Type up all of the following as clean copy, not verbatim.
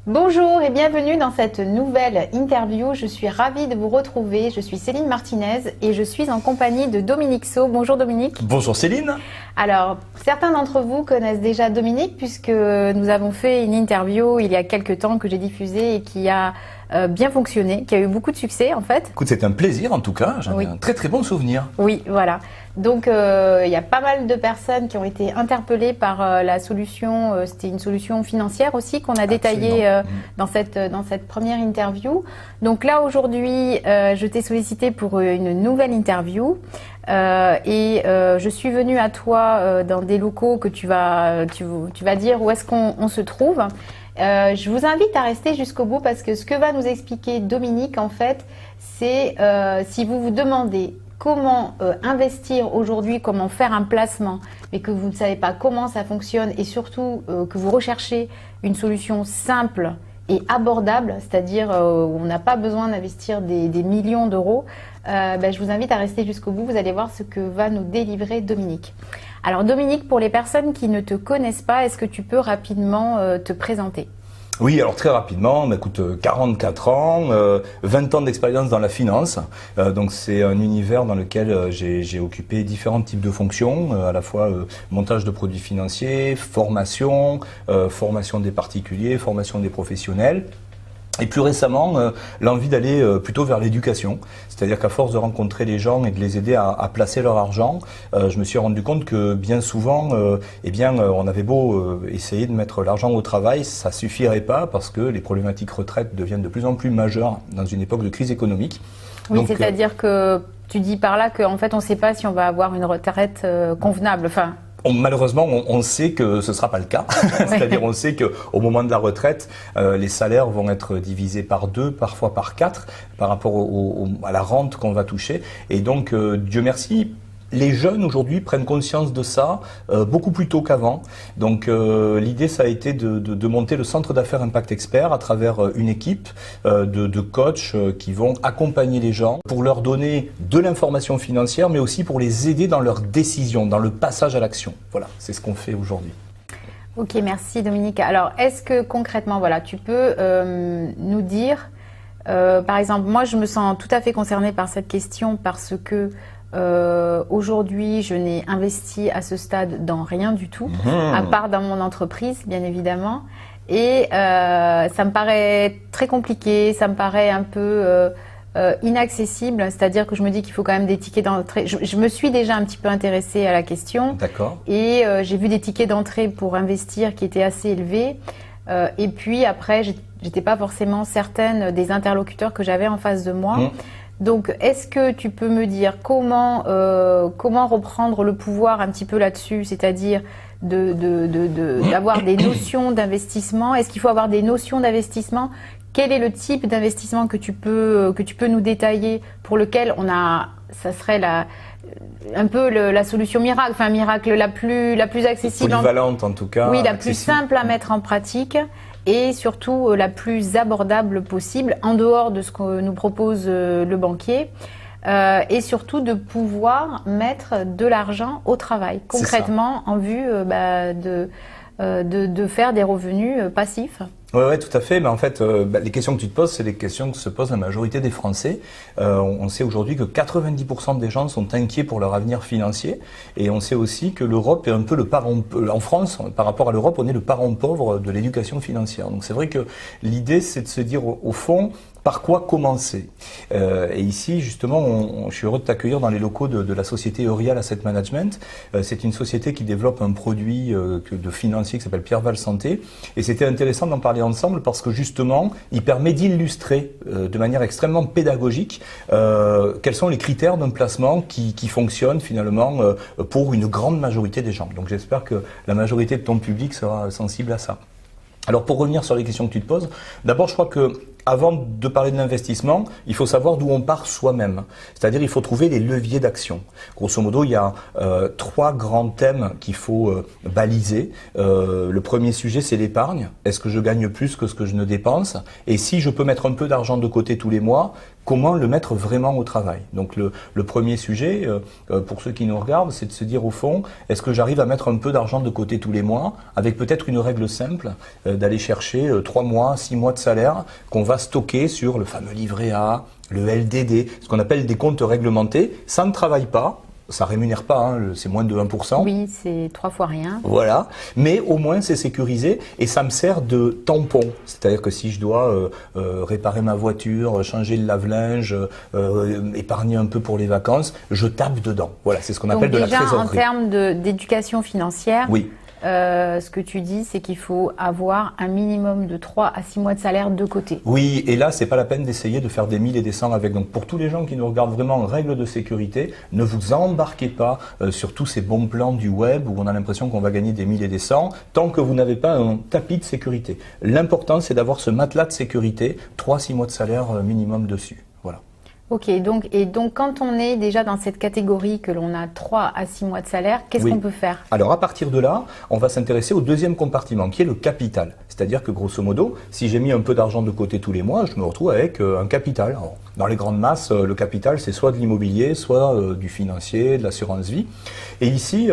Bonjour et bienvenue dans cette nouvelle interview. Je suis ravie de vous retrouver. Je suis Céline Martinez et je suis en compagnie de Dominique Saut. Bonjour Dominique. Bonjour Céline. Alors, certains d'entre vous connaissent déjà Dominique puisque nous avons fait une interview il y a quelques temps que j'ai diffusée et qui a bien fonctionné, qui a eu beaucoup de succès en fait. Écoute, c'est un plaisir en tout cas, j'en ai un très très bon souvenir. Oui, voilà. Donc il y a pas mal de personnes qui ont été interpellées par la solution, c'était une solution financière aussi qu'on a détaillée dans cette première interview. Donc là aujourd'hui, je t'ai sollicité pour une nouvelle interview et je suis venue à toi dans des locaux que tu vas dire où est-ce qu'on se trouve. Je vous invite à rester jusqu'au bout parce que ce que va nous expliquer Dominique, en fait, c'est si vous vous demandez comment investir aujourd'hui, comment faire un placement, mais que vous ne savez pas comment ça fonctionne et surtout que vous recherchez une solution simple et abordable, c'est-à-dire où on n'a pas besoin d'investir des millions d'euros, je vous invite à rester jusqu'au bout. Vous allez voir ce que va nous délivrer Dominique. Alors Dominique, pour les personnes qui ne te connaissent pas, est-ce que tu peux rapidement te présenter ? Oui, alors très rapidement, écoute, 44 ans, 20 ans d'expérience dans la finance. Donc c'est un univers dans lequel j'ai occupé différents types de fonctions, à la fois montage de produits financiers, formation, formation des particuliers, formation des professionnels. Et plus récemment, l'envie d'aller plutôt vers l'éducation. C'est-à-dire qu'à force de rencontrer les gens et de les aider à placer leur argent, je me suis rendu compte que bien souvent, on avait beau essayer de mettre l'argent au travail, ça suffirait pas parce que les problématiques retraite deviennent de plus en plus majeures dans une époque de crise économique. Oui, c'est-à-dire que tu dis par là qu'en fait, on ne sait pas si on va avoir une retraite convenable. Enfin, malheureusement, on sait que ce ne sera pas le cas. C'est-à-dire, on sait qu'au moment de la retraite, les salaires vont être divisés par 2, parfois par 4, par rapport à la rente qu'on va toucher. Et donc, Dieu merci, les jeunes aujourd'hui prennent conscience de ça beaucoup plus tôt qu'avant. Donc l'idée, ça a été de monter le centre d'affaires Impact Expert à travers une équipe de coachs qui vont accompagner les gens pour leur donner de l'information financière, mais aussi pour les aider dans leurs décisions, dans le passage à l'action. Voilà, c'est ce qu'on fait aujourd'hui. Ok, merci Dominique. Alors, est-ce que concrètement, voilà, tu peux nous dire, par exemple, moi je me sens tout à fait concernée par cette question parce que aujourd'hui, je n'ai investi à ce stade dans rien du tout, à part dans mon entreprise, bien évidemment. Et ça me paraît très compliqué, ça me paraît un peu inaccessible. C'est-à-dire que je me dis qu'il faut quand même des tickets d'entrée. Je me suis déjà un petit peu intéressée à la question. D'accord. Et j'ai vu des tickets d'entrée pour investir qui étaient assez élevés. Et puis après, j'étais pas forcément certaine des interlocuteurs que j'avais en face de moi. Donc, est-ce que tu peux me dire comment reprendre le pouvoir un petit peu là-dessus, c'est-à-dire d'avoir des notions d'investissement? Est-ce qu'il faut avoir des notions d'investissement? Quel est le type d'investissement que tu peux nous détailler pour lequel ça serait un peu la solution miracle, enfin miracle la plus accessible, polyvalente en tout cas. Oui, la plus simple à mettre en pratique. Et surtout la plus abordable possible, en dehors de ce que nous propose le banquier, et surtout de pouvoir mettre de l'argent au travail, concrètement en vue de faire des revenus passifs. Oui, tout à fait. Mais en fait, les questions que tu te poses, c'est les questions que se pose la majorité des Français. On sait aujourd'hui que 90% des gens sont inquiets pour leur avenir financier. Et on sait aussi que l'Europe est un peu le parent... En France, par rapport à l'Europe, on est le parent pauvre de l'éducation financière. Donc c'est vrai que l'idée, c'est de se dire, au fond, par quoi commencer? Et ici, justement, je suis heureux de t'accueillir dans les locaux de la société Eurial Asset Management. C'est une société qui développe un produit de financier qui s'appelle Pierre Val Santé. Et c'était intéressant d'en parler ensemble parce que justement, il permet d'illustrer de manière extrêmement pédagogique quels sont les critères d'un placement qui fonctionne finalement pour une grande majorité des gens. Donc j'espère que la majorité de ton public sera sensible à ça. Alors pour revenir sur les questions que tu te poses, d'abord je crois que avant de parler de l'investissement, il faut savoir d'où on part soi-même. C'est-à-dire, il faut trouver les leviers d'action. Grosso modo, il y a 3 grands thèmes qu'il faut baliser. Le premier sujet, c'est l'épargne. Est-ce que je gagne plus que ce que je ne dépense? Et si je peux mettre un peu d'argent de côté tous les mois, comment le mettre vraiment au travail? Donc le premier sujet, pour ceux qui nous regardent, c'est de se dire au fond, est-ce que j'arrive à mettre un peu d'argent de côté tous les mois, avec peut-être une règle simple, d'aller chercher 3 mois, 6 mois de salaire qu'on va stocker sur le fameux livret A, le LDD, ce qu'on appelle des comptes réglementés. Ça ne travaille pas. Ça rémunère pas, hein, c'est moins de 1%. Oui, c'est 3 fois rien. Voilà, mais au moins c'est sécurisé et ça me sert de tampon. C'est-à-dire que si je dois réparer ma voiture, changer le lave-linge, épargner un peu pour les vacances, je tape dedans. Voilà, c'est ce qu'on appelle de la trésorerie. Donc déjà, en termes d'éducation financière, oui. Ce que tu dis, c'est qu'il faut avoir un minimum de 3 à 6 mois de salaire de côté. Oui, et là, c'est pas la peine d'essayer de faire des 1000 et des 100 avec. Donc, pour tous les gens qui nous regardent vraiment en règle de sécurité, ne vous embarquez pas sur tous ces bons plans du web où on a l'impression qu'on va gagner des 1000 et des 100 tant que vous n'avez pas un tapis de sécurité. L'important, c'est d'avoir ce matelas de sécurité, 3-6 mois de salaire minimum dessus. Voilà. Ok, donc quand on est déjà dans cette catégorie que l'on a 3 à 6 mois de salaire, qu'est-ce qu'on peut faire? Alors à partir de là, on va s'intéresser au deuxième compartiment qui est le capital. C'est-à-dire que grosso modo, si j'ai mis un peu d'argent de côté tous les mois, je me retrouve avec un capital. Alors, dans les grandes masses, le capital c'est soit de l'immobilier, soit du financier, de l'assurance vie. Et ici,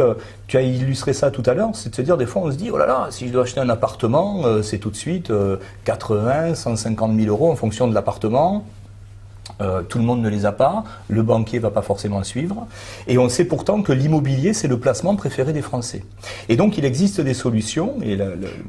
tu as illustré ça tout à l'heure, c'est de se dire des fois on se dit oh là là, si je dois acheter un appartement, c'est tout de suite 80, 150 000 euros en fonction de l'appartement. Tout le monde ne les a pas, le banquier va pas forcément suivre, et on sait pourtant que l'immobilier c'est le placement préféré des Français. Et donc il existe des solutions.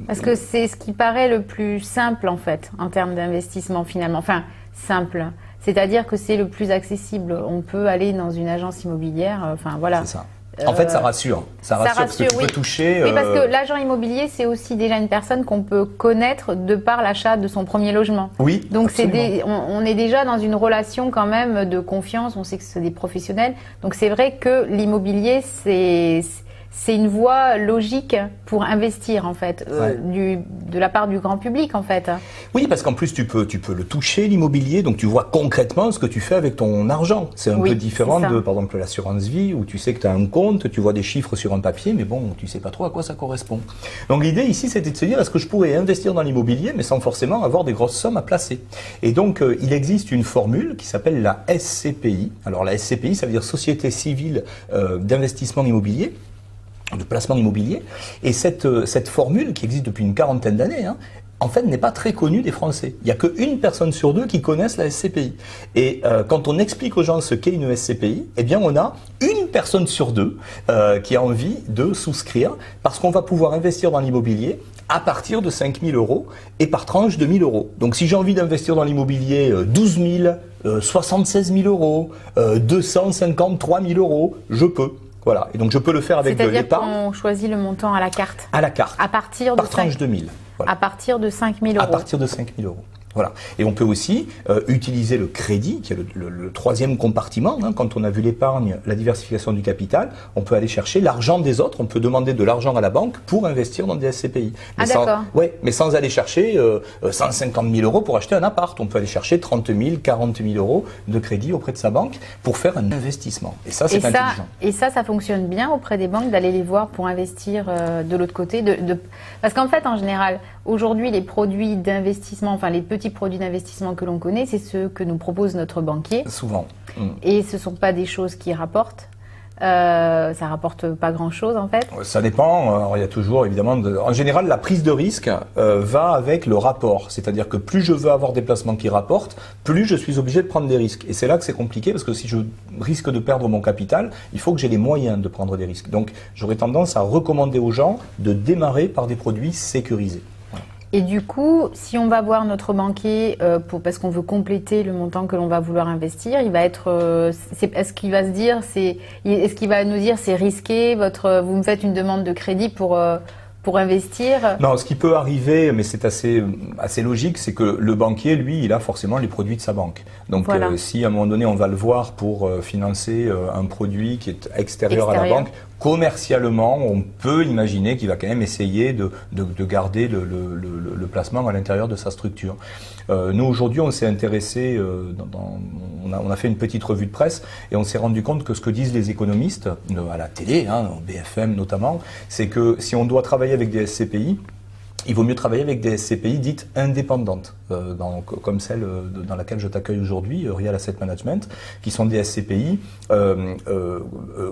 Parce que c'est ce qui paraît le plus simple en fait, en termes d'investissement finalement. Enfin, simple. C'est-à-dire que c'est le plus accessible. On peut aller dans une agence immobilière, enfin voilà. C'est ça. En fait, ça rassure. Ça rassure parce que tu peux toucher. Oui, parce que l'agent immobilier, c'est aussi déjà une personne qu'on peut connaître de par l'achat de son premier logement. Oui. Donc on est déjà dans une relation quand même de confiance. On sait que c'est des professionnels. Donc c'est vrai que l'immobilier, c'est une voie logique pour investir en fait, de la part du grand public en fait. Oui, parce qu'en plus tu peux le toucher l'immobilier, donc tu vois concrètement ce que tu fais avec ton argent. C'est un peu différent de par exemple l'assurance vie où tu sais que tu as un compte, tu vois des chiffres sur un papier, mais bon, tu sais pas trop à quoi ça correspond. Donc l'idée ici c'était de se dire est-ce que je pourrais investir dans l'immobilier mais sans forcément avoir des grosses sommes à placer. Et donc il existe une formule qui s'appelle la SCPI. Alors la SCPI ça veut dire Société Civile d'Investissement Immobilier, de placement immobilier, et cette formule qui existe depuis une 40aine d'années, en fait n'est pas très connue des Français. Il n'y a qu'une personne sur 2 qui connaissent la SCPI. Et quand on explique aux gens ce qu'est une SCPI, eh bien on a une personne sur 2 qui a envie de souscrire parce qu'on va pouvoir investir dans l'immobilier à partir de 5 000 euros et par tranche de 1 000 euros. Donc si j'ai envie d'investir dans l'immobilier 12 000, 76 000 euros, 253 000 euros, je peux. Voilà, et donc je peux le faire avec de l'épargne. C'est-à-dire qu'on choisit le montant à la carte. À la carte. À partir par tranche de 1 000. Voilà. À partir de 5 000 euros. À partir de 5 000 euros. Voilà. Et on peut aussi utiliser le crédit, qui est le troisième compartiment. Quand on a vu l'épargne, la diversification du capital, on peut aller chercher l'argent des autres. On peut demander de l'argent à la banque pour investir dans des SCPI. Mais d'accord. Mais sans aller chercher 150 000 euros pour acheter un appart. On peut aller chercher 30 000, 40 000 euros de crédit auprès de sa banque pour faire un investissement. Et ça, c'est intelligent. Et ça fonctionne bien auprès des banques d'aller les voir pour investir de l'autre côté. Parce qu'en fait, en général, aujourd'hui, les produits d'investissement, enfin les petits produits d'investissement que l'on connaît, c'est ceux que nous propose notre banquier. Souvent. Et ce ne sont pas des choses qui rapportent. Ça rapporte pas grand-chose en fait. Ça dépend. Alors, il y a toujours évidemment, en général, la prise de risque va avec le rapport. C'est-à-dire que plus je veux avoir des placements qui rapportent, plus je suis obligé de prendre des risques. Et c'est là que c'est compliqué parce que si je risque de perdre mon capital, il faut que j'ai les moyens de prendre des risques. Donc, j'aurais tendance à recommander aux gens de démarrer par des produits sécurisés. Et du coup, si on va voir notre banquier parce qu'on veut compléter le montant que l'on va vouloir investir, il va être, est-ce qu'il va se dire, est-ce qu'il va nous dire c'est risqué, vous me faites une demande de crédit pour investir? Non, ce qui peut arriver, mais c'est assez logique, c'est que le banquier, lui, il a forcément les produits de sa banque. Donc, voilà. Si à un moment donné, on va le voir pour financer un produit qui est extérieur à la banque, commercialement, on peut imaginer qu'il va quand même essayer de garder le placement à l'intérieur de sa structure. Nous, aujourd'hui, on s'est intéressé, on a fait une petite revue de presse et on s'est rendu compte que ce que disent les économistes, à la télé, au BFM notamment, c'est que si on doit travailler avec des SCPI, il vaut mieux travailler avec des SCPI dites indépendantes, comme celle dans laquelle je t'accueille aujourd'hui, Real Asset Management, qui sont des SCPI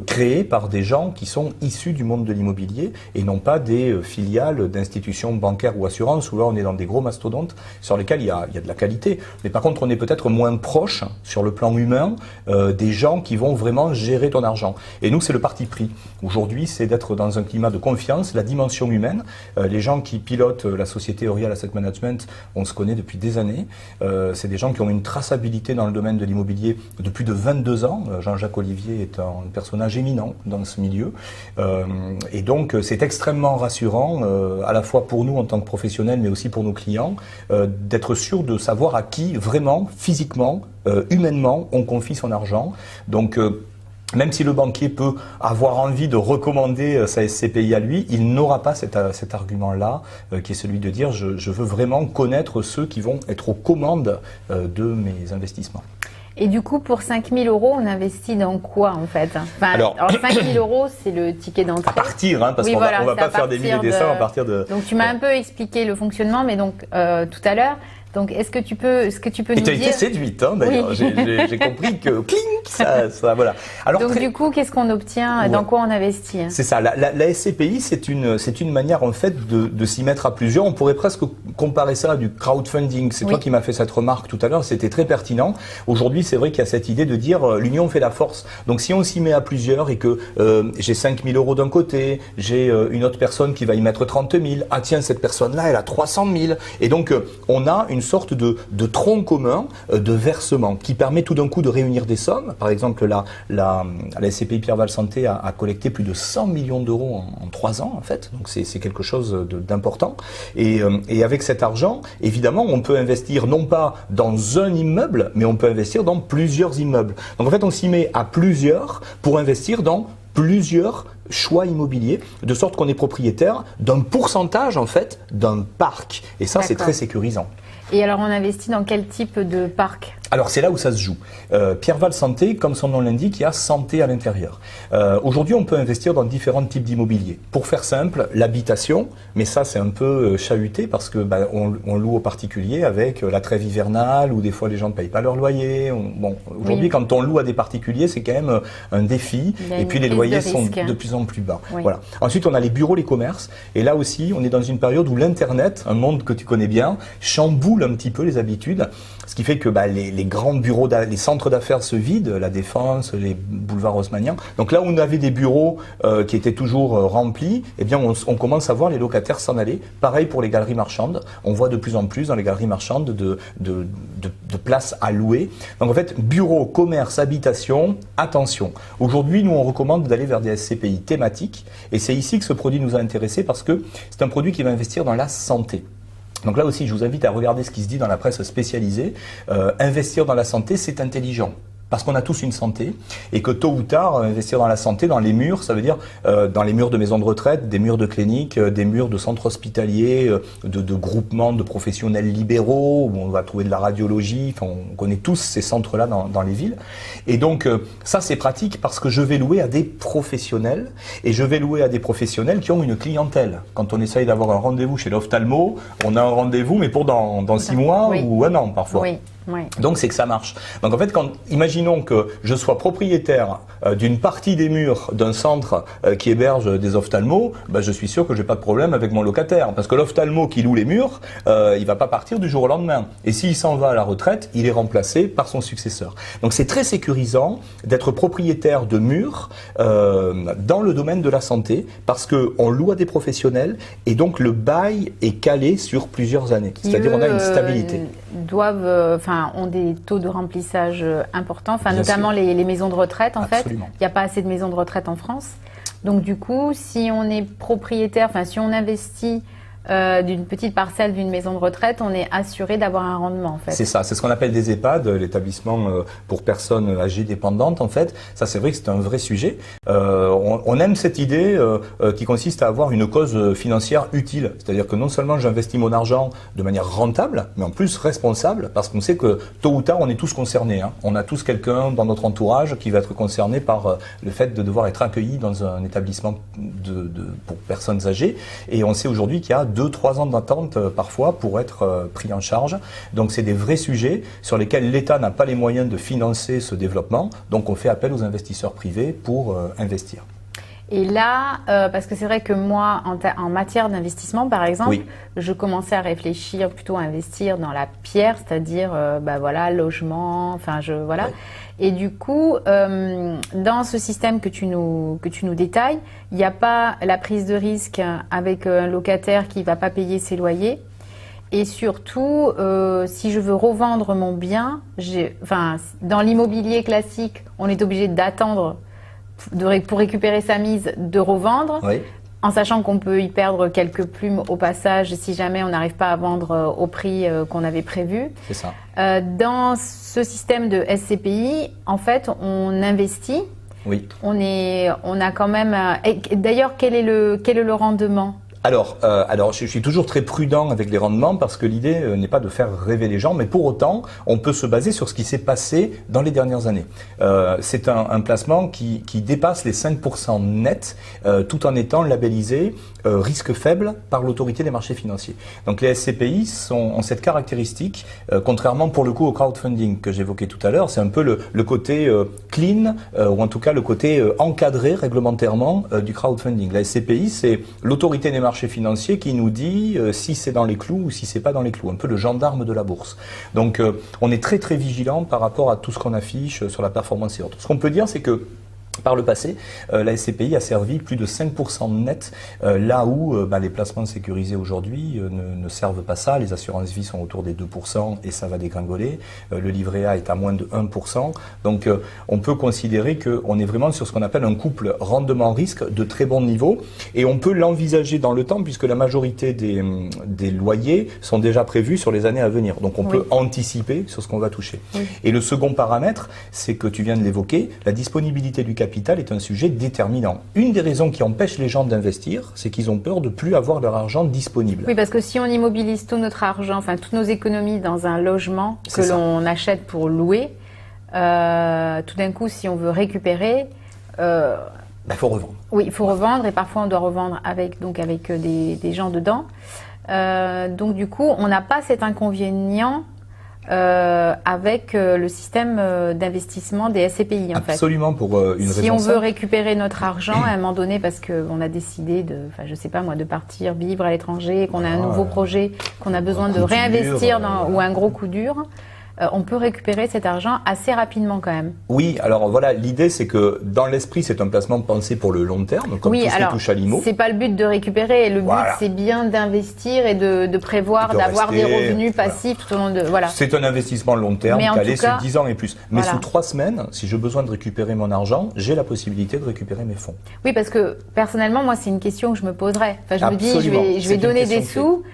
créés par des gens qui sont issus du monde de l'immobilier et non pas des filiales d'institutions bancaires ou assurances où là on est dans des gros mastodontes sur lesquels il y a de la qualité. Mais par contre on est peut-être moins proche sur le plan humain des gens qui vont vraiment gérer ton argent. Et nous c'est le parti pris. Aujourd'hui c'est d'être dans un climat de confiance, la dimension humaine, les gens qui pilotent la société Real Asset Management, on se connaît depuis des années. C'est des gens qui ont une traçabilité dans le domaine de l'immobilier de plus de 22 ans. Jean-Jacques Olivier est un personnage éminent dans ce milieu. Et donc, c'est extrêmement rassurant, à la fois pour nous en tant que professionnels, mais aussi pour nos clients, d'être sûr de savoir à qui vraiment, physiquement, humainement, on confie son argent. Donc, même si le banquier peut avoir envie de recommander sa SCPI à lui, il n'aura pas cet argument-là, qui est celui de dire je veux vraiment connaître ceux qui vont être aux commandes de mes investissements. Et du coup, pour 5 000 €, on investit dans quoi en fait? Alors 5 000 €, c'est le ticket d'entrée. À partir, parce qu'on ne va pas faire des milliers d'essais à partir de... Donc tu m'as un peu expliqué le fonctionnement, mais donc tout à l'heure. Donc, est-ce que tu peux nous dire... Tu as été séduite, d'ailleurs. Oui. J'ai compris que, clink, ça, voilà. Alors, donc, du coup, qu'est-ce qu'on obtient? Ouais. Dans quoi on investit? C'est ça. La SCPI, c'est une manière, en fait, de s'y mettre à plusieurs. On pourrait presque comparer ça à du crowdfunding. C'est toi qui m'as fait cette remarque tout à l'heure. C'était très pertinent. Aujourd'hui, c'est vrai qu'il y a cette idée de dire l'union fait la force. Donc, si on s'y met à plusieurs et que j'ai 5 000 € d'un côté, j'ai une autre personne qui va y mettre 30 000. Ah tiens, cette personne-là, elle a 300 000. Et donc, on a une sorte de tronc commun de versement qui permet tout d'un coup de réunir des sommes. Par exemple, la SCPI Pierreval Santé a collecté plus de 100 millions d'euros en 3 ans, en fait. Donc, c'est quelque chose d'important. Et avec cet argent, évidemment, on peut investir non pas dans un immeuble, mais on peut investir dans plusieurs immeubles. Donc, en fait, on s'y met à plusieurs pour investir dans plusieurs choix immobiliers, de sorte qu'on est propriétaire d'un pourcentage, en fait, d'un parc. Et ça, c'est très sécurisant. Et alors, on investit dans quel type de parc? Alors, c'est là où ça se joue. Pierreval Santé, comme son nom l'indique, il y a santé à l'intérieur. Aujourd'hui, on peut investir dans différents types d'immobilier. Pour faire simple, l'habitation, mais ça, c'est un peu chahuté parce que on loue aux particuliers avec la trêve hivernale où des fois les gens ne payent pas leur loyer. Aujourd'hui, quand on loue à des particuliers, c'est quand même un défi. Et puis, les loyers sont de plus en plus bas. Oui. Voilà. Ensuite, on a les bureaux, les commerces. Et là aussi, on est dans une période où l'Internet, un monde que tu connais bien, chamboule un petit peu les habitudes. Ce qui fait que les grands bureaux, les centres d'affaires se vident, la Défense, les boulevards haussmanniens. Donc là où on avait des bureaux qui étaient toujours remplis, eh bien on commence à voir les locataires s'en aller. Pareil pour les galeries marchandes. On voit de plus en plus dans les galeries marchandes de places à louer. Donc en fait, bureaux, commerce, habitation, attention. Aujourd'hui, nous on recommande d'aller vers des SCPI thématiques. Et c'est ici que ce produit nous a intéressés parce que c'est un produit qui va investir dans la santé. Donc là aussi, je vous invite à regarder ce qui se dit dans la presse spécialisée. Investir dans la santé, c'est intelligent. Parce qu'on a tous une santé et que tôt ou tard, investir dans la santé, dans les murs, ça veut dire dans les murs de maisons de retraite, des murs de cliniques, des murs de centres hospitaliers, de groupements de professionnels libéraux, où on va trouver de la radiologie, enfin, on connaît tous ces centres-là dans les villes. Et donc ça c'est pratique parce que je vais louer à des professionnels et je vais louer à des professionnels qui ont une clientèle. Quand on essaye d'avoir un rendez-vous chez l'ophtalmo, on a un rendez-vous mais pour dans 6 mois ou 1 an parfois. Oui. Oui. Donc c'est que ça marche. Donc en fait, imaginons que je sois propriétaire d'une partie des murs d'un centre qui héberge des ophtalmos, je suis sûr que j'ai pas de problème avec mon locataire, parce que l'ophtalmo qui loue les murs, il va pas partir du jour au lendemain. Et s'il s'en va à la retraite, il est remplacé par son successeur. Donc c'est très sécurisant d'être propriétaire de murs dans le domaine de la santé, parce que on loue à des professionnels et donc le bail est calé sur plusieurs années. C'est-à-dire on a une stabilité. Ont des taux de remplissage importants, notamment les maisons de retraite en Absolument. fait. Il n'y a pas assez de maisons de retraite en France. Donc du coup, si on est propriétaire, si on investit d'une petite parcelle d'une maison de retraite, on est assuré d'avoir un rendement en fait. C'est ça, c'est ce qu'on appelle des EHPAD, l'établissement pour personnes âgées dépendantes en fait. Ça c'est vrai que c'est un vrai sujet. On aime cette idée qui consiste à avoir une cause financière utile. C'est-à-dire que non seulement j'investis mon argent de manière rentable, mais en plus responsable, parce qu'on sait que tôt ou tard on est tous concernés. Hein. On a tous quelqu'un dans notre entourage qui va être concerné par le fait de devoir être accueilli dans un établissement pour personnes âgées. Et on sait aujourd'hui qu'il y a 2-3 ans d'attente parfois pour être pris en charge. Donc c'est des vrais sujets sur lesquels l'État n'a pas les moyens de financer ce développement. Donc on fait appel aux investisseurs privés pour investir. Et là, parce que c'est vrai que moi, en matière d'investissement, par exemple, oui. Je commençais à réfléchir plutôt à investir dans la pierre, c'est-à-dire, logement, voilà. Ouais. Et du coup, dans ce système que tu nous détailles, il n'y a pas la prise de risque avec un locataire qui va pas payer ses loyers. Et surtout, si je veux revendre mon bien, dans l'immobilier classique, on est obligé d'attendre pour récupérer sa mise, de revendre, oui. En sachant qu'on peut y perdre quelques plumes au passage si jamais on n'arrive pas à vendre au prix qu'on avait prévu. C'est ça. Dans ce système de SCPI, en fait, on investit. Oui. On a quand même. D'ailleurs, quel est le rendement ? Alors, je suis toujours très prudent avec les rendements parce que l'idée n'est pas de faire rêver les gens, mais pour autant, on peut se baser sur ce qui s'est passé dans les dernières années. C'est un placement qui dépasse les 5% nets, tout en étant labellisé risque faible par l'autorité des marchés financiers. Donc les SCPI ont cette caractéristique, contrairement pour le coup au crowdfunding que j'évoquais tout à l'heure, c'est un peu le côté clean, ou en tout cas le côté encadré réglementairement du crowdfunding. La SCPI, c'est l'autorité des marchés financiers qui nous dit si c'est dans les clous ou si c'est pas dans les clous, un peu le gendarme de la bourse. Donc on est très très vigilant par rapport à tout ce qu'on affiche sur la performance et autres. Ce qu'on peut dire, c'est que par le passé, la SCPI a servi plus de 5% net, là où les placements sécurisés aujourd'hui ne servent pas ça. Les assurances vie sont autour des 2% et ça va dégringoler. Le livret A est à moins de 1%. Donc on peut considérer qu'on est vraiment sur ce qu'on appelle un couple rendement-risque de très bon niveau. Et on peut l'envisager dans le temps puisque la majorité des loyers sont déjà prévus sur les années à venir. Donc on peut anticiper sur ce qu'on va toucher. Oui. Et le second paramètre, c'est que tu viens de l'évoquer, la disponibilité du capital est un sujet déterminant. Une des raisons qui empêche les gens d'investir, c'est qu'ils ont peur de plus avoir leur argent disponible. Oui, parce que si on immobilise tout notre argent, toutes nos économies dans un logement que l'on achète pour louer, tout d'un coup, si on veut récupérer... faut revendre. Oui, il faut revendre et parfois on doit revendre avec des gens dedans. Donc du coup, on n'a pas cet inconvénient avec le système d'investissement des SCPI en fait. Absolument, pour une raison. Si on veut récupérer notre argent à un moment donné parce qu'on a décidé de partir vivre à l'étranger, qu'on a un nouveau projet, qu'on a besoin de réinvestir ou un gros coup dur, on peut récupérer cet argent assez rapidement quand même. Oui, alors voilà, l'idée c'est que dans l'esprit c'est un placement pensé pour le long terme, comme tout ce qui touche à l'IMO. C'est pas le but de récupérer, le but c'est bien d'investir et de prévoir, d'avoir des revenus passifs tout au long de... Voilà. C'est un investissement long terme calé sur 10 ans et plus. Mais sous 3 semaines, si j'ai besoin de récupérer mon argent, j'ai la possibilité de récupérer mes fonds. Oui, parce que personnellement, moi c'est une question que je me poserais. Je me dis, je vais donner des sous,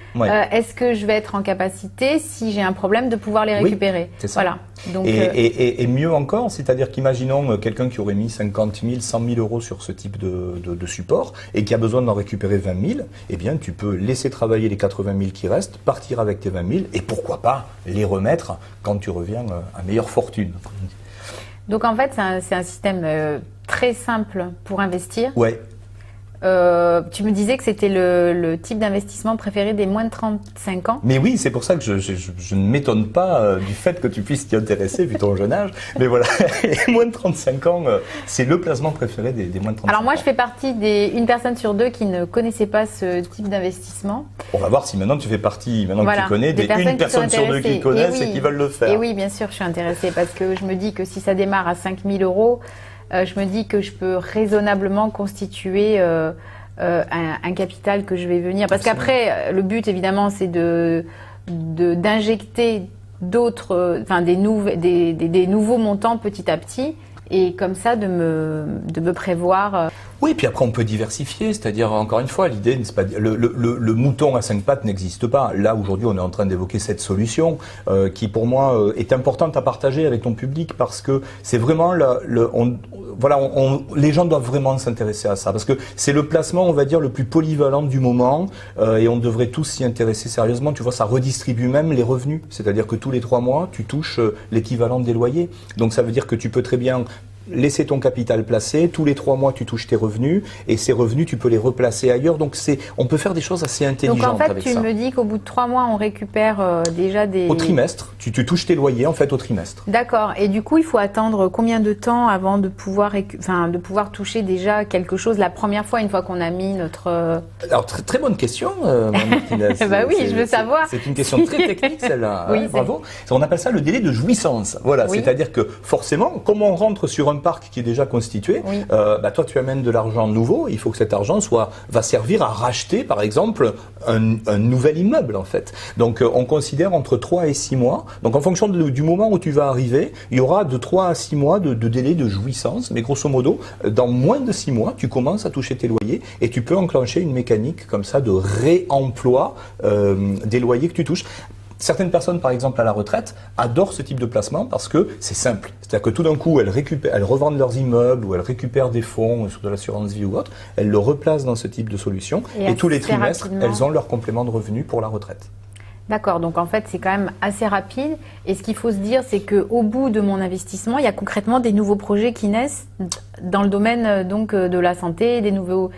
est-ce que je vais être en capacité, si j'ai un problème, de pouvoir les récupérer? C'est ça. Voilà. Donc, et mieux encore, c'est-à-dire qu'imaginons quelqu'un qui aurait mis 50 000, 100 000 euros sur ce type de support et qui a besoin d'en récupérer 20 000, eh bien tu peux laisser travailler les 80 000 qui restent, partir avec tes 20 000 et pourquoi pas les remettre quand tu reviens à meilleure fortune. Donc en fait, c'est un système très simple pour investir. Ouais. Tu me disais que c'était le type d'investissement préféré des moins de 35 ans. Mais oui, c'est pour ça que je ne m'étonne pas du fait que tu puisses t'y intéresser vu ton jeune âge. Mais voilà, les moins de 35 ans, c'est le placement préféré des moins de 35 ans. Alors moi, je fais partie une personne sur deux qui ne connaissait pas ce type d'investissement. On va voir si maintenant tu fais partie, que tu connais, une personne sur deux qui connaissent et qui veulent le faire. Et oui, bien sûr, je suis intéressée parce que je me dis que si ça démarre à 5 000 euros, je me dis que je peux raisonnablement constituer un capital que je vais venir. Parce qu'après, le but, évidemment, c'est d'injecter des nouveaux montants petit à petit et comme ça de me prévoir Oui, puis après on peut diversifier, c'est-à-dire encore une fois, l'idée, c'est pas le mouton à 5 pattes n'existe pas. Là aujourd'hui, on est en train d'évoquer cette solution qui, pour moi, est importante à partager avec ton public parce que c'est vraiment les gens doivent vraiment s'intéresser à ça parce que c'est le placement, on va dire, le plus polyvalent du moment et on devrait tous s'y intéresser sérieusement. Tu vois, ça redistribue même les revenus, c'est-à-dire que tous les 3 mois, tu touches l'équivalent des loyers. Donc ça veut dire que tu peux très bien laisser ton capital placé, tous les 3 mois tu touches tes revenus et ces revenus tu peux les replacer ailleurs, donc on peut faire des choses assez intelligentes avec ça. Donc en fait tu me dis qu'au bout de 3 mois on récupère déjà des... Au trimestre, tu touches tes loyers en fait au trimestre. D'accord, et du coup il faut attendre combien de temps avant de pouvoir toucher déjà quelque chose la première fois, une fois qu'on a mis notre... Alors très bonne question Martine. Bah oui, je veux savoir. C'est une question très technique celle-là, oui, bravo. On appelle ça le délai de jouissance, voilà, oui. C'est-à-dire que forcément, comme on rentre sur un parc qui est déjà constitué, oui. Toi tu amènes de l'argent nouveau, il faut que cet argent va servir à racheter par exemple un nouvel immeuble en fait. Donc on considère entre 3 et 6 mois, donc en fonction du moment où tu vas arriver, il y aura de 3 à 6 mois de délai de jouissance, mais grosso modo, dans moins de 6 mois, tu commences à toucher tes loyers et tu peux enclencher une mécanique comme ça de réemploi des loyers que tu touches. Certaines personnes, par exemple à la retraite, adorent ce type de placement parce que c'est simple. C'est-à-dire que tout d'un coup, elles revendent leurs immeubles ou elles récupèrent des fonds sur de l'assurance vie ou autre, elles le replacent dans ce type de solution et tous les trimestres, elles ont leur complément de revenu pour la retraite. D'accord, donc en fait c'est quand même assez rapide et ce qu'il faut se dire c'est qu'au bout de mon investissement, il y a concrètement des nouveaux projets qui naissent dans le domaine donc de la santé, des nouveaux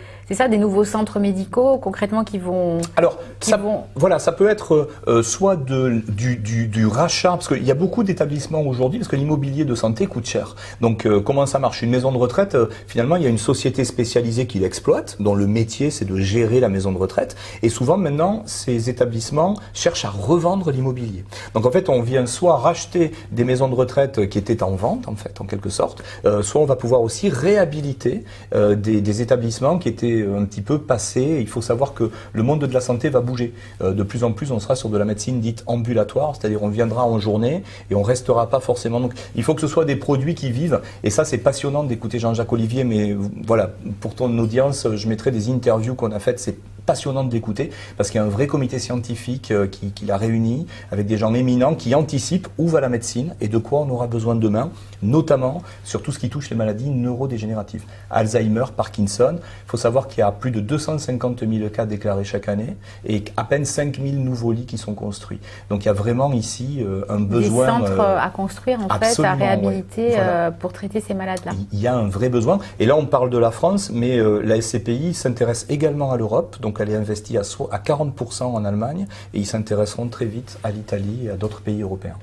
centres médicaux concrètement qui vont... Alors ça peut être soit du rachat, parce qu'il y a beaucoup d'établissements aujourd'hui, parce que l'immobilier de santé coûte cher. Donc comment ça marche? Une maison de retraite, finalement il y a une société spécialisée qui l'exploite, dont le métier c'est de gérer la maison de retraite et souvent maintenant ces établissements cherchent à revendre l'immobilier. Donc en fait on vient soit racheter des maisons de retraite qui étaient en vente en fait en quelque sorte, soit on va pouvoir aussi réhabiliter des établissements qui étaient un petit peu passés. Il faut savoir que le monde de la santé va bouger. De plus en plus on sera sur de la médecine dite ambulatoire, c'est-à-dire on viendra en journée et on restera pas forcément. Donc il faut que ce soit des produits qui vivent et ça c'est passionnant d'écouter Jean-Jacques Olivier, mais voilà, pour ton audience je mettrai des interviews qu'on a faites, c'est passionnant d'écouter parce qu'il y a un vrai comité scientifique qui l'a réuni avec des gens éminents qui anticipent où va la médecine et de quoi on aura besoin demain, notamment sur tout ce qui touche les maladies neurodégénératives. Alzheimer, Parkinson, il faut savoir qu'il y a plus de 250 000 cas déclarés chaque année et à peine 5 000 nouveaux lits qui sont construits. Donc il y a vraiment ici un besoin... Des centres à construire en fait, à réhabiliter voilà. Pour traiter ces malades-là. Il y a un vrai besoin. Et là on parle de la France, mais la SCPI s'intéresse également à l'Europe, donc elle est investie à 40% en Allemagne et ils s'intéresseront très vite à l'Italie et à d'autres pays européens.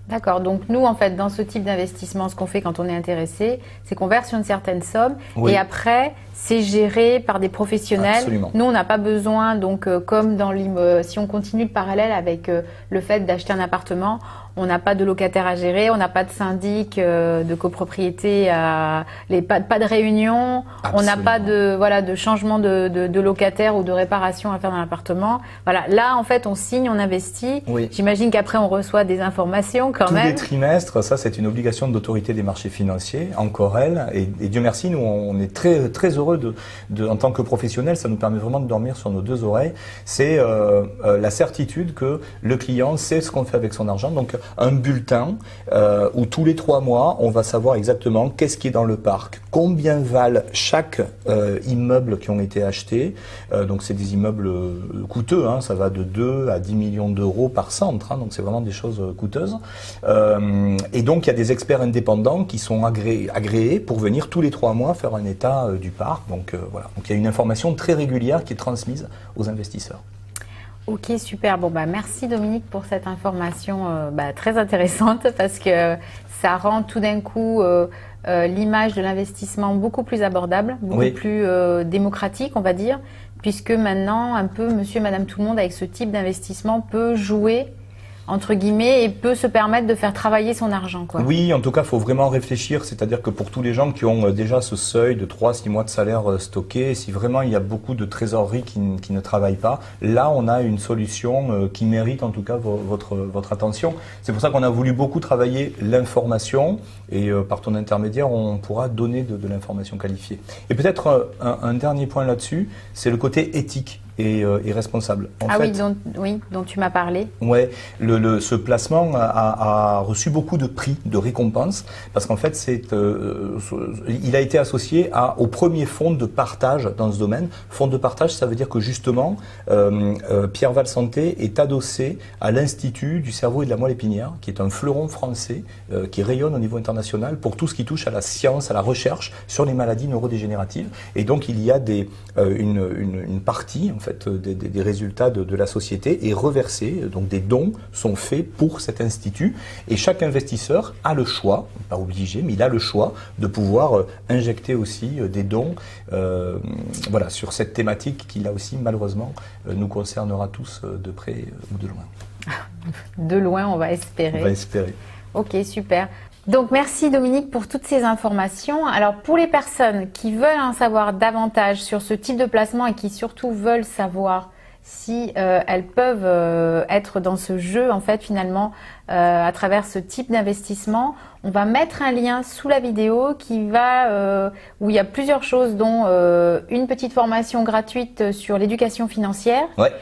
D'accord, donc nous en fait dans ce type d'investissement, ce qu'on fait quand on est intéressé, c'est qu'on verse une certaine somme oui. Et après c'est géré par des professionnels. Absolument. Nous on n'a pas besoin, donc comme dans si on continue le parallèle avec le fait d'acheter un appartement, on n'a pas de locataire à gérer, on n'a pas de syndic de copropriété, pas de réunion, absolument. On n'a pas de changement de locataire ou de réparation à faire dans l'appartement. Voilà, là en fait on signe, on investit. Oui. J'imagine qu'après on reçoit des informations quand même. Tous les trimestres, ça c'est une obligation d'autorité des marchés financiers, encore elle. Et Dieu merci, nous on est très très heureux en tant que professionnels, ça nous permet vraiment de dormir sur nos deux oreilles. C'est la certitude que le client sait ce qu'on fait avec son argent. Donc un bulletin où tous les 3 mois, on va savoir exactement qu'est-ce qui est dans le parc, combien valent chaque immeuble qui ont été achetés. Donc c'est des immeubles coûteux, hein, ça va de 2 à 10 millions d'euros par centre, hein, donc c'est vraiment des choses coûteuses. Et donc il y a des experts indépendants qui sont agréés pour venir tous les 3 mois faire un état du parc. Donc voilà, donc il y a une information très régulière qui est transmise aux investisseurs. Ok, super. Bon, merci Dominique pour cette information très intéressante parce que ça rend tout d'un coup l'image de l'investissement beaucoup plus abordable, beaucoup oui. plus démocratique, on va dire, puisque maintenant, un peu monsieur et madame tout le monde avec ce type d'investissement peut jouer entre guillemets, et peut se permettre de faire travailler son argent, quoi. Oui, en tout cas, il faut vraiment réfléchir. C'est-à-dire que pour tous les gens qui ont déjà ce seuil de 3-6 mois de salaire stocké, si vraiment il y a beaucoup de trésorerie qui ne travaillent pas, là, on a une solution qui mérite en tout cas votre attention. C'est pour ça qu'on a voulu beaucoup travailler l'information et par ton intermédiaire, on pourra donner de l'information qualifiée. Et peut-être un dernier point là-dessus, c'est le côté éthique et responsable. Oui, dont tu m'as parlé. Ouais, ce placement a reçu beaucoup de prix, de récompenses, parce qu'en fait, il a été associé au premier fonds de partage dans ce domaine. Fonds de partage, ça veut dire que justement, Pierre Val Santé est adossé à l'Institut du cerveau et de la moelle épinière, qui est un fleuron français qui rayonne au niveau international pour tout ce qui touche à la science, à la recherche sur les maladies neurodégénératives. Et donc, il y a une partie, en fait, des résultats de la société est reversée, donc des dons sont faits pour cet institut et chaque investisseur a le choix, pas obligé, mais il a le choix de pouvoir injecter aussi des dons voilà, sur cette thématique qui là aussi malheureusement nous concernera tous de près ou de loin. De loin, on va espérer. On va espérer. Ok, super. Donc merci Dominique pour toutes ces informations. Alors pour les personnes qui veulent en savoir davantage sur ce type de placement et qui surtout veulent savoir si elles peuvent être dans ce jeu en fait finalement à travers ce type d'investissement, on va mettre un lien sous la vidéo où il y a plusieurs choses dont une petite formation gratuite sur l'éducation financière. Ouais.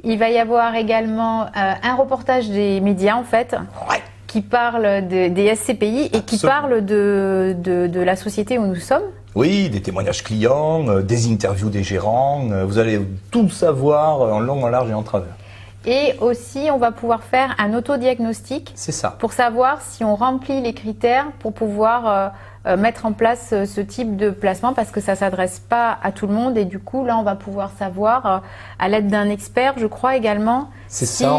Il va y avoir également un reportage des médias en fait. Ouais. Qui parle des SCPI et qui parle de la société où nous sommes. Oui, des témoignages clients, des interviews des gérants, vous allez tout savoir en long, en large et en travers. Et aussi, on va pouvoir faire un autodiagnostic. C'est ça. Pour savoir si on remplit les critères pour pouvoir mettre en place ce type de placement parce que ça s'adresse pas à tout le monde et du coup là on va pouvoir savoir à l'aide d'un expert je crois également. C'est ça,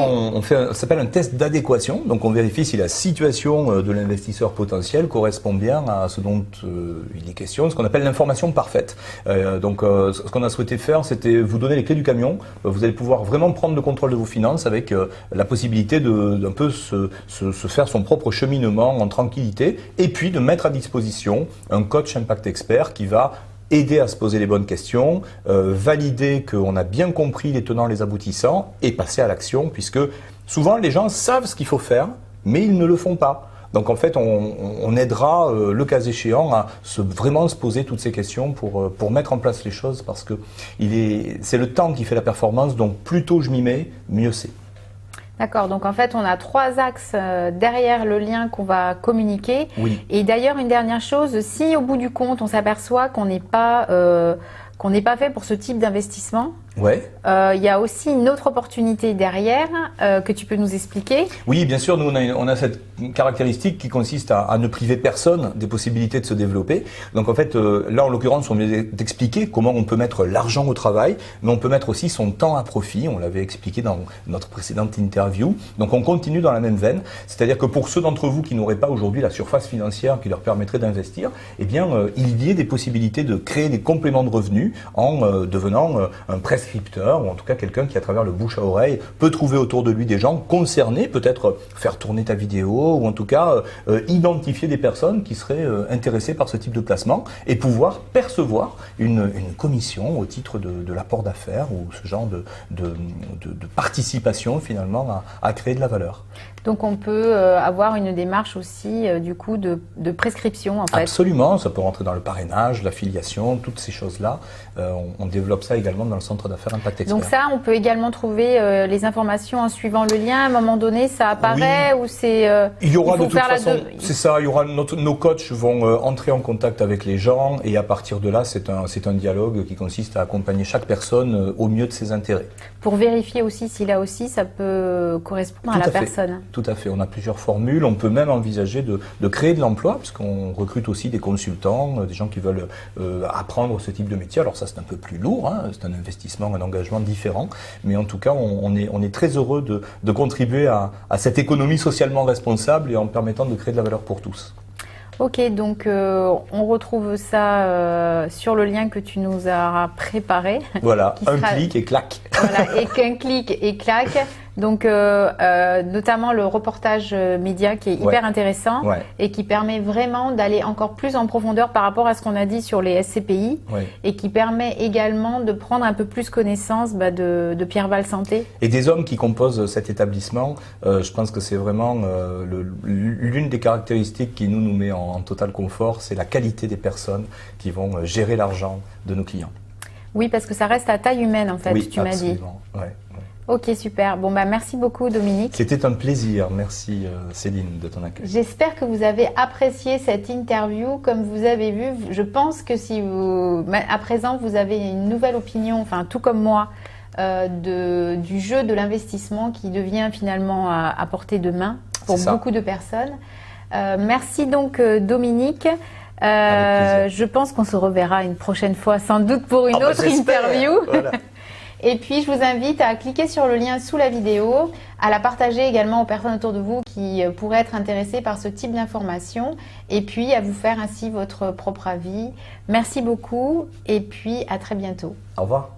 ça s'appelle un test d'adéquation, donc on vérifie si la situation de l'investisseur potentiel correspond bien à ce dont il est question, ce qu'on appelle l'information parfaite. Donc ce qu'on a souhaité faire, c'était vous donner les clés du camion, vous allez pouvoir vraiment prendre le contrôle de vos finances avec la possibilité d'un peu se faire son propre cheminement en tranquillité et puis de mettre à disposition un coach impact expert qui va aider à se poser les bonnes questions, valider qu'on a bien compris les tenants, les aboutissants et passer à l'action puisque souvent les gens savent ce qu'il faut faire mais ils ne le font pas. Donc en fait on aidera le cas échéant à vraiment se poser toutes ces questions pour mettre en place les choses parce que c'est le temps qui fait la performance donc plus tôt je m'y mets, mieux c'est. D'accord, donc en fait on a 3 axes derrière le lien qu'on va communiquer. Oui. Et d'ailleurs une dernière chose, si au bout du compte on s'aperçoit qu'on n'est pas fait pour ce type d'investissement, ouais. Il y a aussi une autre opportunité derrière que tu peux nous expliquer. Oui, bien sûr, nous on a cette caractéristique qui consiste à ne priver personne des possibilités de se développer. Donc en fait, là en l'occurrence, on vient d'expliquer comment on peut mettre l'argent au travail, mais on peut mettre aussi son temps à profit. On l'avait expliqué dans notre précédente interview. Donc on continue dans la même veine, c'est-à-dire que pour ceux d'entre vous qui n'auraient pas aujourd'hui la surface financière qui leur permettrait d'investir, eh bien il y ait des possibilités de créer des compléments de revenus en devenant un prescripteur ou en tout cas quelqu'un qui à travers le bouche à oreille peut trouver autour de lui des gens concernés, peut-être faire tourner ta vidéo ou en tout cas identifier des personnes qui seraient intéressées par ce type de placement et pouvoir percevoir une commission au titre de l'apport d'affaires ou ce genre de participation finalement à créer de la valeur. Donc on peut avoir une démarche aussi du coup de prescription en fait. Absolument, ça peut rentrer dans le parrainage, l'affiliation, toutes ces choses-là. On développe ça également dans le centre d'affaires Impact Expert. Donc ça, on peut également trouver les informations en suivant le lien. À un moment donné, ça apparaît ou c'est il y aura de toute façon, c'est ça. Il y aura nos coachs vont entrer en contact avec les gens et à partir de là, c'est un dialogue qui consiste à accompagner chaque personne au mieux de ses intérêts. Pour vérifier aussi si là aussi ça peut correspondre à la personne. Tout à fait. On a plusieurs formules. On peut même envisager de créer de l'emploi puisqu'on recrute aussi des consultants, des gens qui veulent apprendre ce type de métier. Alors ça, c'est un peu plus lourd. Hein, c'est un investissement, un engagement différent. Mais en tout cas, on est très heureux de contribuer à cette économie socialement responsable et en permettant de créer de la valeur pour tous. Ok, donc on retrouve ça sur le lien que tu nous as préparé. Voilà, clic et clac. Voilà, et qu'un clic et clac. Donc, notamment le reportage média qui est hyper intéressant et qui permet vraiment d'aller encore plus en profondeur par rapport à ce qu'on a dit sur les SCPI et qui permet également de prendre un peu plus connaissance de Pierre Val Santé. Et des hommes qui composent cet établissement, je pense que c'est vraiment l'une des caractéristiques qui nous met en total confort, c'est la qualité des personnes qui vont gérer l'argent de nos clients. Oui, parce que ça reste à taille humaine en fait, tu m'as dit. Ok, super. Bon, merci beaucoup, Dominique. C'était un plaisir. Merci, Céline, de ton accueil. J'espère que vous avez apprécié cette interview. Comme vous avez vu, je pense que si à présent, vous avez une nouvelle opinion, enfin, tout comme moi, du jeu de l'investissement qui devient finalement à portée de main pour beaucoup de personnes. Merci donc, Dominique. Je pense qu'on se reverra une prochaine fois, sans doute pour une autre interview. Voilà. Et puis, je vous invite à cliquer sur le lien sous la vidéo, à la partager également aux personnes autour de vous qui pourraient être intéressées par ce type d'informations et puis à vous faire ainsi votre propre avis. Merci beaucoup et puis à très bientôt. Au revoir.